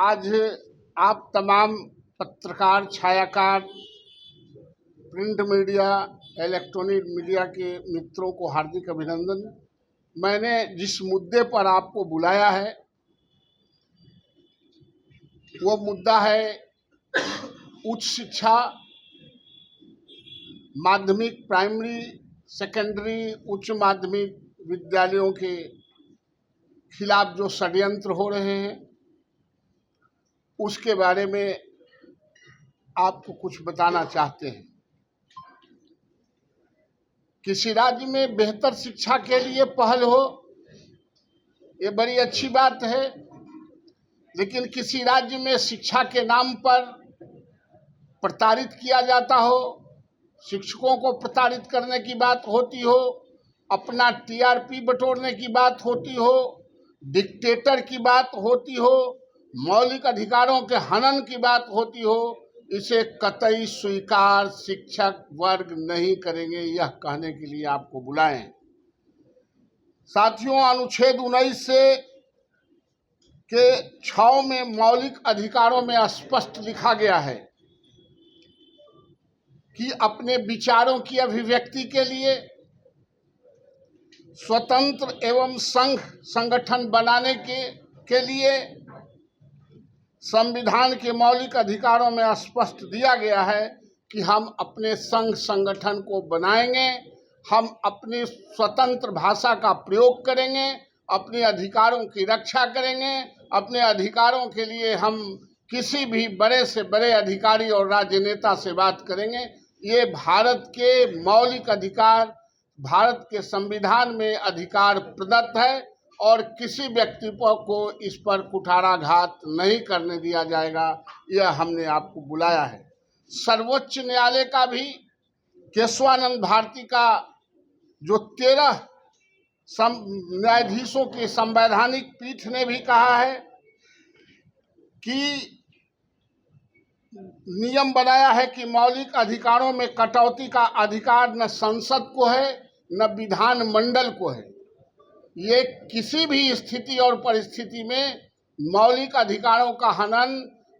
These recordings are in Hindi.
आज आप तमाम पत्रकार, छायाकार, प्रिंट मीडिया, इलेक्ट्रॉनिक मीडिया के मित्रों को हार्दिक अभिनंदन। मैंने जिस मुद्दे पर आपको बुलाया है वो मुद्दा है उच्च शिक्षा, माध्यमिक, प्राइमरी, सेकेंडरी, उच्च माध्यमिक विद्यालयों के खिलाफ जो षड्यंत्र हो रहे हैं उसके बारे में आपको कुछ बताना चाहते हैं। किसी राज्य में बेहतर शिक्षा के लिए पहल हो, ये बड़ी अच्छी बात है, लेकिन किसी राज्य में शिक्षा के नाम पर प्रताड़ित किया जाता हो, शिक्षकों को प्रताड़ित करने की बात होती हो, अपना टीआरपी बटोरने की बात होती हो, डिक्टेटर की बात होती हो, मौलिक अधिकारों के हनन की बात होती हो, इसे कतई स्वीकार शिक्षक वर्ग नहीं करेंगे, यह कहने के लिए आपको बुलाएं। साथियों, अनुच्छेद 19 के 6 में मौलिक अधिकारों में स्पष्ट लिखा गया है कि अपने विचारों की अभिव्यक्ति के लिए स्वतंत्र एवं संघ संगठन बनाने के लिए संविधान के मौलिक अधिकारों में स्पष्ट दिया गया है कि हम अपने संघ संगठन को बनाएंगे, हम अपनी स्वतंत्र भाषा का प्रयोग करेंगे, अपने अधिकारों की रक्षा करेंगे, अपने अधिकारों के लिए हम किसी भी बड़े से बड़े अधिकारी और राजनेता से बात करेंगे। ये भारत के मौलिक अधिकार, भारत के संविधान में अधिकार प्रदत्त है और किसी व्यक्ति को इस पर कुठाराघात नहीं करने दिया जाएगा। यह हमने आपको बुलाया है। सर्वोच्च न्यायालय का भी केशवानंद भारती का जो 13 न्यायाधीशों की संवैधानिक पीठ ने भी कहा है कि नियम बनाया है कि मौलिक अधिकारों में कटौती का अधिकार न संसद को है न विधान मंडल को है। ये किसी भी स्थिति और परिस्थिति में मौलिक अधिकारों का हनन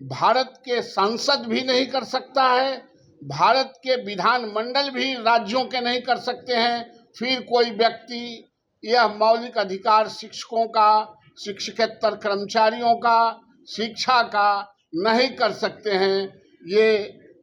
भारत के संसद भी नहीं कर सकता है, भारत के विधान मंडल भी राज्यों के नहीं कर सकते हैं। फिर कोई व्यक्ति यह मौलिक अधिकार शिक्षकों का, शिक्षकेतर कर्मचारियों का, शिक्षा का नहीं कर सकते हैं। ये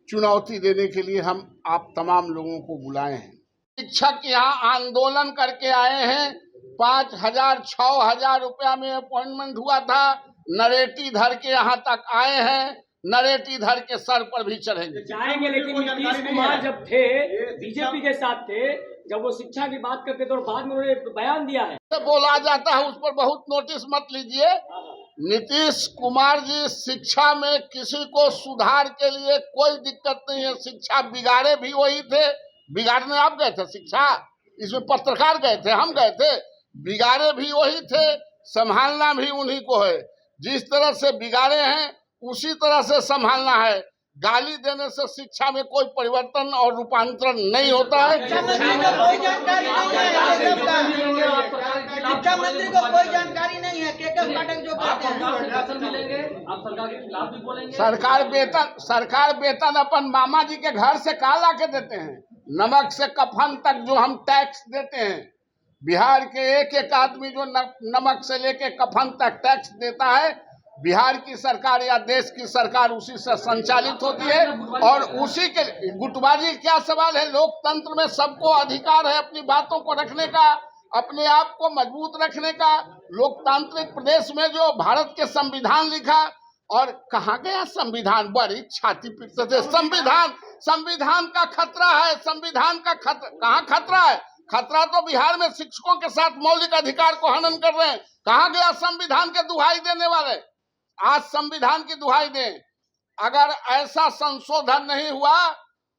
चुनौती देने के लिए हम आप तमाम लोगों को बुलाए हैं। शिक्षक यहाँ आंदोलन करके आए हैं, 5,000 6,000 रुपया में अपॉइंटमेंट हुआ था, नरेटी धर के यहाँ तक आए हैं, नरेटी धर के सर पर भी चढ़ेंगे, जाएंगे। लेकिन नीतीश कुमार जब थे बीजेपी के साथ थे, जब वो शिक्षा की बात करते थे और बाद में उन्होंने बयान दिया है, तो बोला जाता है उस पर बहुत नोटिस मत लीजिए। नीतीश कुमार जी शिक्षा में किसी को सुधार के लिए कोई दिक्कत नहीं है। शिक्षा बिगाड़े भी वही थे, बिगाड़ने आप गए थे शिक्षा, इसमें पत्रकार गए थे, हम गए थे, बिगाड़े भी वही थे, संभालना भी उन्हीं को है। जिस तरह से बिगाड़े हैं उसी तरह से संभालना है। गाली देने से शिक्षा में कोई परिवर्तन और रूपांतरण नहीं होता है। शिक्षा मंत्री को कोई जानकारी नहीं है, केकब पाठक जो कहते हैं आप सरकार के खिलाफ भी बोलेंगे। सरकार वेतन अपन मामा जी के घर से कहाँ ला के देते हैं? नमक से कफन तक जो हम टैक्स देते हैं, बिहार के एक एक आदमी जो नमक से लेके कफन तक टैक्स देता है, बिहार की सरकार या देश की सरकार उसी से संचालित होती है। और उसी के गुटबाजी क्या सवाल है? लोकतंत्र में सबको अधिकार है अपनी बातों को रखने का, अपने आप को मजबूत रखने का। लोकतांत्रिक प्रदेश में जो भारत के संविधान लिखा, और कहाँ गया संविधान? बड़ी छाती पीटते थे, संविधान का खतरा है, संविधान का खतरा। कहाँ खतरा है? खतरा तो बिहार में शिक्षकों के साथ मौलिक अधिकार को हनन कर रहे हैं। कहाँ गया संविधान के दुहाई देने वाले? आज संविधान की दुहाई दें। अगर ऐसा संशोधन नहीं हुआ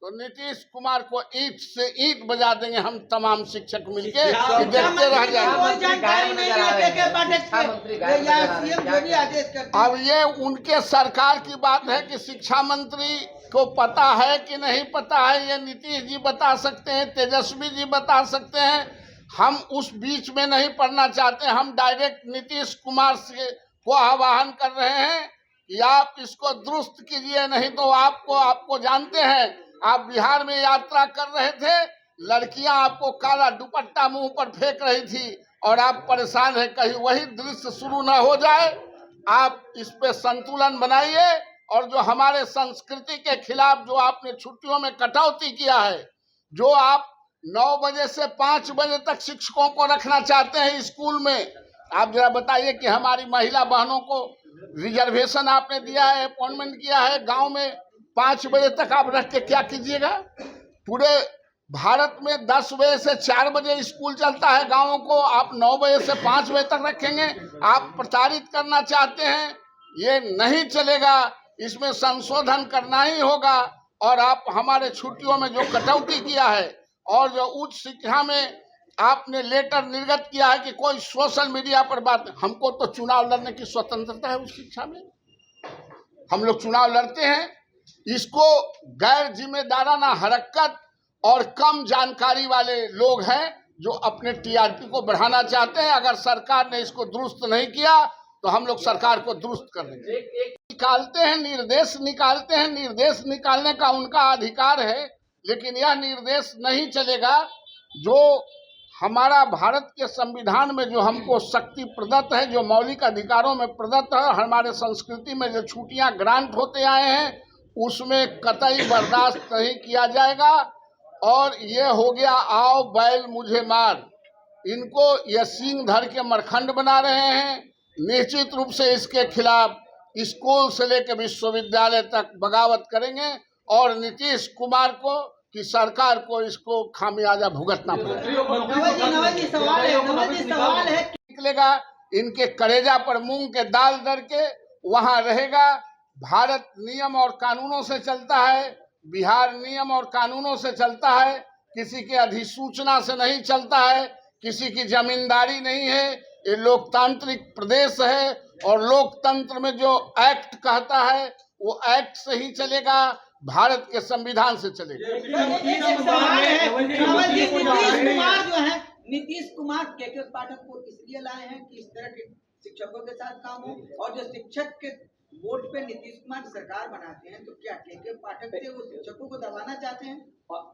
तो नीतीश कुमार को ईंट से ईंट बजा देंगे हम तमाम शिक्षक मिलके, देखते रह जाएंगे। अब ये उनके सरकार की बात है कि शिक्षा मंत्री को पता है कि नहीं पता है, ये नीतीश जी बता सकते हैं, तेजस्वी जी बता सकते हैं। हम उस बीच में नहीं पढ़ना चाहते। हम डायरेक्ट नीतीश कुमार से को आह्वान कर रहे हैं कि आप इसको दुरुस्त कीजिए, नहीं तो आपको जानते हैं, आप बिहार में यात्रा कर रहे थे, लड़कियां आपको काला दुपट्टा मुंह पर फेंक रही थी और आप परेशान हैं, कहीं वही दृश्य शुरू न हो जाए। आप इस पे संतुलन बनाइए और जो हमारे संस्कृति के खिलाफ जो आपने छुट्टियों में कटौती किया है, जो आप 9 बजे से 5 बजे तक शिक्षकों को रखना चाहते हैं स्कूल में, आप जरा बताइए कि हमारी महिला बहनों को रिजर्वेशन आपने दिया है, अपॉइंटमेंट किया है, गांव में 5 बजे तक आप रख के क्या कीजिएगा? पूरे भारत में 10 बजे से 4 बजे स्कूल चलता है गांवों को, आप 9 बजे से 5 बजे तक रखेंगे? आप प्रचारित करना चाहते हैं, ये नहीं चलेगा, इसमें संशोधन करना ही होगा। और आप हमारे छुट्टियों में जो कटौती किया है और जो उच्च शिक्षा में आपने लेटर निर्गत किया है कि कोई सोशल मीडिया पर बात, हमको तो चुनाव लड़ने की स्वतंत्रता है उस शिक्षा में, हम लोग चुनाव लड़ते हैं। इसको गैर जिम्मेदाराना हरकत और कम जानकारी वाले लोग हैं जो अपने टीआरपी को बढ़ाना चाहते हैं। अगर सरकार ने इसको दुरुस्त नहीं किया तो हम लोग सरकार को दुरुस्त कर देंगे। निकालते हैं निर्देश, निकालते हैं, निर्देश निकालने का उनका अधिकार है, लेकिन यह निर्देश नहीं चलेगा जो हमारा भारत के संविधान में जो हमको शक्ति प्रदत्त है, जो मौलिक अधिकारों में प्रदत्त है, हमारे संस्कृति में जो छुट्टियां ग्रांट होते आए हैं, उसमें कतई बर्दाश्त नहीं किया जाएगा। और ये हो गया आओ बैल मुझे मार, इनको ये सींग धर के मरखंड बना रहे हैं। निश्चित रूप से इसके खिलाफ स्कूल से लेकर विश्वविद्यालय तक बगावत करेंगे और नीतीश कुमार को कि सरकार को इसको खामियाजा भुगतना पड़ेगा। निकलेगा इनके कलेजा पर मूंग के दाल दर के वहां रहेगा। भारत नियम और कानूनों से चलता है, बिहार नियम और कानूनों से चलता है, किसी के अधिसूचना से नहीं चलता है, किसी की जमींदारी नहीं है। ये लोकतांत्रिक प्रदेश है और लोकतंत्र में जो एक्ट कहता है वो एक्ट से ही चलेगा, भारत के संविधान से चलेगा। नीतीश कुमार के पाठक को इसलिए लाए हैं कि इस तरह के शिक्षकों के साथ काम हो, और जो शिक्षक के वोट पे नीतीश कुमार सरकार बनाते हैं, तो क्या के पाठक से वो शिक्षकों को दबाना चाहते हैं?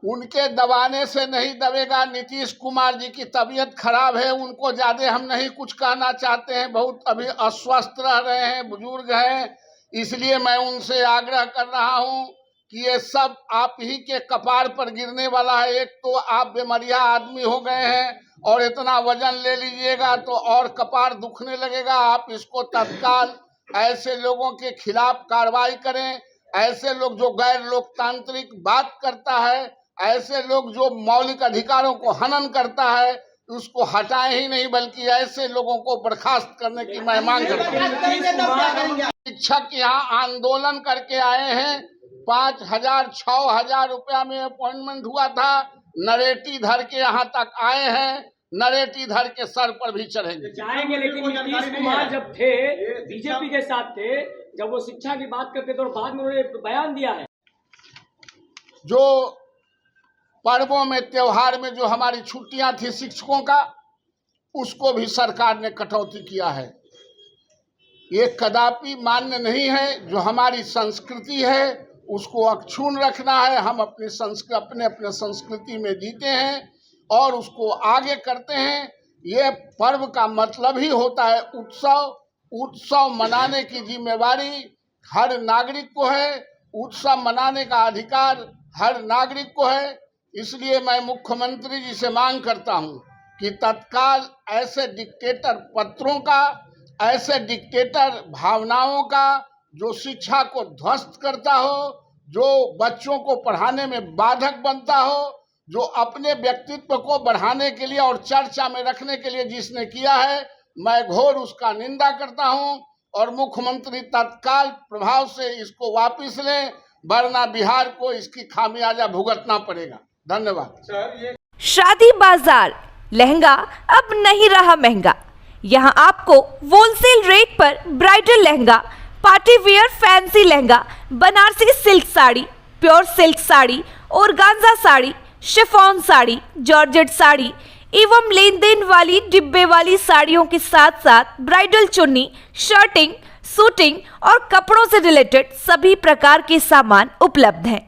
उनके दबाने से नहीं दबेगा। नीतीश कुमार जी की तबीयत खराब है, उनको ज्यादा हम नहीं कुछ कहना चाहते हैं, बहुत अभी अस्वस्थ रह रहे हैं, बुजुर्ग हैं, इसलिए मैं उनसे आग्रह कर रहा हूं कि ये सब आप ही के कपार पर गिरने वाला है। एक तो आप बीमारिया आदमी हो गए हैं और इतना वजन ले लीजिएगा तो और कपार दुखने लगेगा। आप इसको तत्काल ऐसे लोगों के खिलाफ कार्रवाई करें, ऐसे लोग जो गैर लोकतांत्रिक बात करता है, ऐसे लोग जो मौलिक अधिकारों को हनन करता है, उसको हटाए ही नहीं बल्कि ऐसे लोगों को बर्खास्त करने की मैं मांग करता हूँ। शिक्षक यहाँ आंदोलन करके आए हैं, 5,000 6,000 रुपया में अपॉइंटमेंट हुआ था, नरेटी धर के यहाँ तक आए हैं, नरेटी धर के सर पर भी चढ़ेंगे जाएंगे। लेकिन नीतीश कुमार जब थे बीजेपी के साथ थे, जब वो शिक्षा की बात करते थे और बाद में उन्होंने बयान दिया है, जो पर्वों में त्योहार में जो हमारी छुट्टियां थी शिक्षकों का, उसको भी सरकार ने कटौती किया है। ये कदापि मान्य नहीं है। जो हमारी संस्कृति है उसको अक्षुण्ण रखना है। हम अपनी अपने संस्कृति में जीते हैं और उसको आगे करते हैं। ये पर्व का मतलब ही होता है उत्सव। उत्सव मनाने की जिम्मेवारी हर नागरिक को है, उत्सव मनाने का अधिकार हर नागरिक को है। इसलिए मैं मुख्यमंत्री जी से मांग करता हूं कि तत्काल ऐसे डिक्टेटर पत्रों का, ऐसे डिक्टेटर भावनाओं का जो शिक्षा को ध्वस्त करता हो, जो बच्चों को पढ़ाने में बाधक बनता हो, जो अपने व्यक्तित्व को बढ़ाने के लिए और चर्चा में रखने के लिए जिसने किया है, मैं घोर उसका निंदा करता हूं और मुख्यमंत्री तत्काल प्रभाव से इसको वापस लें, वरना बिहार को इसकी खामियाजा भुगतना पड़ेगा। धन्यवाद। शादी बाजार लहंगा अब नहीं रहा महंगा। यहाँ आपको होलसेल रेट पर bridal lehenga, party wear fancy lehenga, Banarasi silk sari, pure silk sari, organza sari, chiffon sari, georgette sari एवं लेन देन वाली डिब्बे वाली साड़ियों के साथ साथ ब्राइडल चुन्नी, शर्टिंग, शूटिंग और कपड़ों से रिलेटेड सभी प्रकार के सामान उपलब्ध हैं।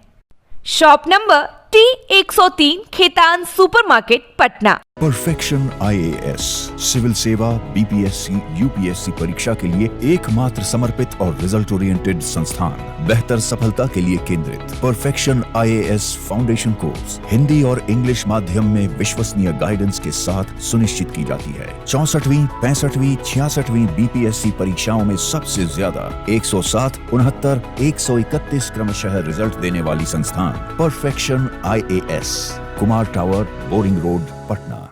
Shop number T103 Khetan supermarket Patna. Perfection IAS civil सेवा BPSC UPSC परीक्षा के लिए एकमात्र समर्पित और रिजल्ट ओरिएंटेड संस्थान, बेहतर सफलता के लिए केंद्रित। Perfection IAS foundation course Hindi और इंग्लिश माध्यम में विश्वसनीय गाइडेंस के साथ सुनिश्चित की जाती है। 64वीं, 65वीं, 66वीं BPSC परीक्षाओं में सबसे ज्यादा 107, 69, 131 क्रमशः रिजल्ट देने वाली संस्थान perfection IAS, Kumar tower, boring road, Patna.